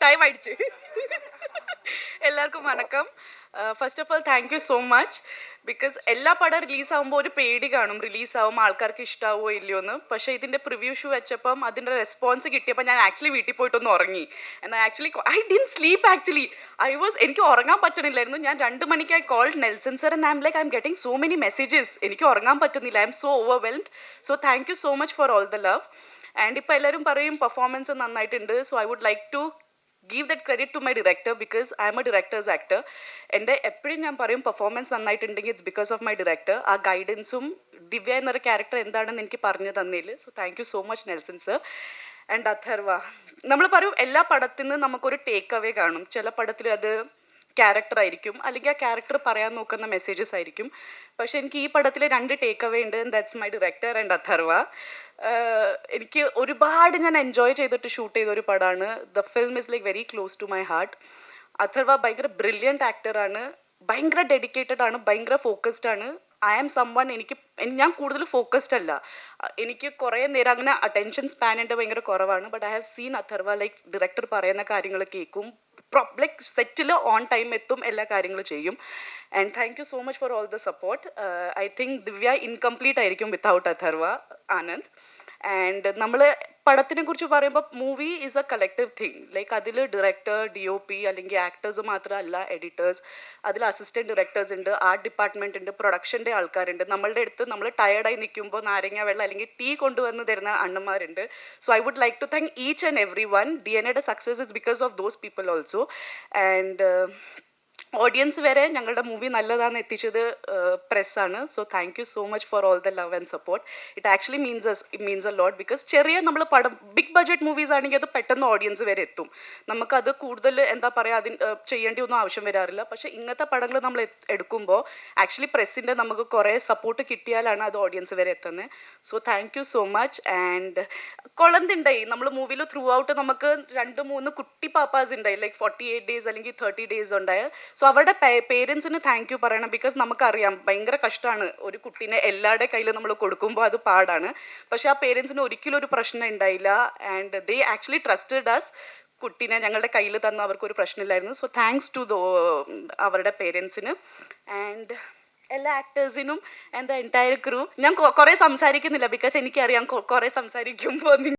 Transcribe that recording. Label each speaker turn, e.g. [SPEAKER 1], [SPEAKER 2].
[SPEAKER 1] Time അടിച്ച്. എല്ലാവർക്കും വണക്കം. First of all thank you so much. Because എല്ലാ പടം റിലീസാകുമ്പോൾ ഒരു പേടി കാണും, റിലീസാകുമ്പോൾ ആൾക്കാർക്ക് ഇഷ്ടാവോ ഇല്ലയോ എന്ന്. പക്ഷേ ഇതിൻ്റെ പ്രിവ്യൂ ഷൂ വെച്ചപ്പം അതിൻ്റെ റെസ്പോൺസ് കിട്ടിയപ്പോൾ ഞാൻ ആക്ച്വലി വീട്ടിൽ പോയിട്ടൊന്ന് ഉറങ്ങി. എന്നാൽ actually I didn't sleep actually. എനിക്ക് ഉറങ്ങാൻ പറ്റണില്ലായിരുന്നു. ഞാൻ 2 മണിക്ക് I called Nelson sir and I'm like I'm getting so many messages. എനിക്ക് ഉറങ്ങാൻ പറ്റുന്നില്ല. I'm so overwhelmed. So thank you so much for all the love. And ഇപ്പോൾ എല്ലാവരും പറയും പെർഫോമൻസ് നന്നായിട്ടുണ്ട്. So I would like to give that credit to my director because I am a director's actor. എൻ്റെ എപ്പോഴും ഞാൻ പറയും performance നന്നായിട്ടുണ്ടെങ്കിൽ it's because of my director. ആ ഗൈഡൻസും ദിവ്യ എന്നൊരു ക്യാരക്ടർ എന്താണെന്ന് എനിക്ക് പറഞ്ഞു തന്നതിൽ so thank you so much Nelson sir. And Atharva, നമ്മൾ പറയും എല്ലാ പടത്തിൽ നിന്ന് നമുക്കൊരു ടേക്ക് അവേ കാണും. ചില പടത്തിൽ അത് ക്യാരക്ടർ ആയിരിക്കും, അല്ലെങ്കിൽ ആ ക്യാരക്ടർ പറയാൻ നോക്കുന്ന മെസ്സേജസ് ആയിരിക്കും. പക്ഷെ എനിക്ക് ഈ പടത്തിൽ 2 ടേക്ക് അവേ ഉണ്ട്. That's my director and Atharva. എനിക്ക് ഒരുപാട് ഞാൻ എൻജോയ് ചെയ്തിട്ട് ഷൂട്ട് ചെയ്തൊരു പടമാണ്. The film is like very close to my heart. Atharva ഭയങ്കര ബ്രില്യൻറ്റ് ആക്ടറാണ്, ഭയങ്കര ഡെഡിക്കേറ്റഡ് ആണ്, ഭയങ്കര ഫോക്കസ്ഡ് ആണ്. ഐ ആം സംവൺ, ഞാൻ കൂടുതൽ ഫോക്കസ്ഡ് അല്ല. എനിക്ക് കുറേ നേരം അങ്ങനെ അറ്റൻഷൻ സ്പാൻ എൻ്റെ ഭയങ്കര കുറവാണ്. But I have seen Atharva like director പറയുന്ന കാര്യങ്ങൾ കേൾക്കും, ലൈക്ക് സെറ്റിൽ ഓൺ ടൈം എത്തും, എല്ലാ കാര്യങ്ങളും ചെയ്യും. And thank you so much for all the support. I think Divya incomplete ആയിരിക്കും വിത്തൗട്ട് അഥർവ ആനന്ദ്. ആൻഡ് നമ്മൾ പടത്തിനെ കുറിച്ച് പറയുമ്പോൾ movie is A collective thing. Like അതിൽ ഡയറക്ടർ, DOP അല്ലെങ്കിൽ ആക്ടേഴ്സ് മാത്രമല്ല, എഡിറ്റേഴ്സ്, അതിൽ അസിസ്റ്റൻറ്റ് ഡയറക്ടേഴ്സ് ഉണ്ട്, ആർട്ട് ഡിപ്പാർട്ട്മെൻറ്റ് ഉണ്ട്, പ്രൊഡക്ഷൻ്റെ ആൾക്കാരുണ്ട്. നമ്മളുടെ അടുത്ത് നമ്മൾ ടയർഡായി നിൽക്കുമ്പോൾ നാരങ്ങ വെള്ളം അല്ലെങ്കിൽ ടീ കൊണ്ടുവന്ന് തരുന്ന അണ്ണന്മാരുണ്ട്. So I would like to thank each and every one. DNA success is because of those people also. And audience വരെ ഞങ്ങളുടെ മൂവി നല്ലതാണെന്ന് എത്തിച്ചത് പ്രസ്സാണ്. So thank you so much for all the love and support. It actually means a lot. Because ചെറിയ നമ്മൾ പടം big budget movies ആണെങ്കിൽ അത് പെട്ടെന്ന് ഓഡിയൻസ് വരെ എത്തും. നമുക്കത് കൂടുതൽ എന്താ പറയുക, ചെയ്യേണ്ടി ഒന്നും ആവശ്യം വരാറില്ല. പക്ഷേ ഇങ്ങനത്തെ പടങ്ങൾ നമ്മൾ എടുക്കുമ്പോൾ ആക്ച്വലി പ്രസ്സിൻ്റെ നമുക്ക് കുറേ സപ്പോർട്ട് കിട്ടിയാലാണ് അത് ഓഡിയൻസ് വരെ എത്തുന്നത്. So thank you so much. And കൊളന്തുണ്ടായി നമ്മൾ മൂവിയിൽ ത്രൂ ഔട്ട് നമുക്ക് 2-3 കുട്ടി പാപ്പാസ് ഉണ്ടായി, ലൈക്ക് 48 days അല്ലെങ്കിൽ 30 days ഉണ്ടായ. സോ അവരുടെ പേരൻസിന് താങ്ക് യു പറയണം. ബിക്കോസ് നമുക്കറിയാം ഭയങ്കര കഷ്ടമാണ് ഒരു കുട്ടീനെ എല്ലാവരുടെ കയ്യിൽ നമ്മൾ കൊടുക്കുമ്പോൾ, അത് പാടാണ്. പക്ഷേ ആ പേരൻസിന് ഒരിക്കലും ഒരു പ്രശ്നം ഉണ്ടായില്ല. And they actually trusted us. കുട്ടീനെ ഞങ്ങളുടെ കയ്യിൽ തന്ന അവർക്കൊരു പ്രശ്നമില്ലായിരുന്നു. സോ താങ്ക്സ് ടു അവരുടെ പേരൻസിന് ആൻഡ് എല്ലാ ആക്ടേഴ്സിനും ആൻഡ് ദ എൻറ്റയർ ക്രൂ. ഞാൻ കുറേ സംസാരിക്കുന്നില്ല ബിക്കോസ് എനിക്കറിയാം കുറേ സംസാരിക്കുമ്പോൾ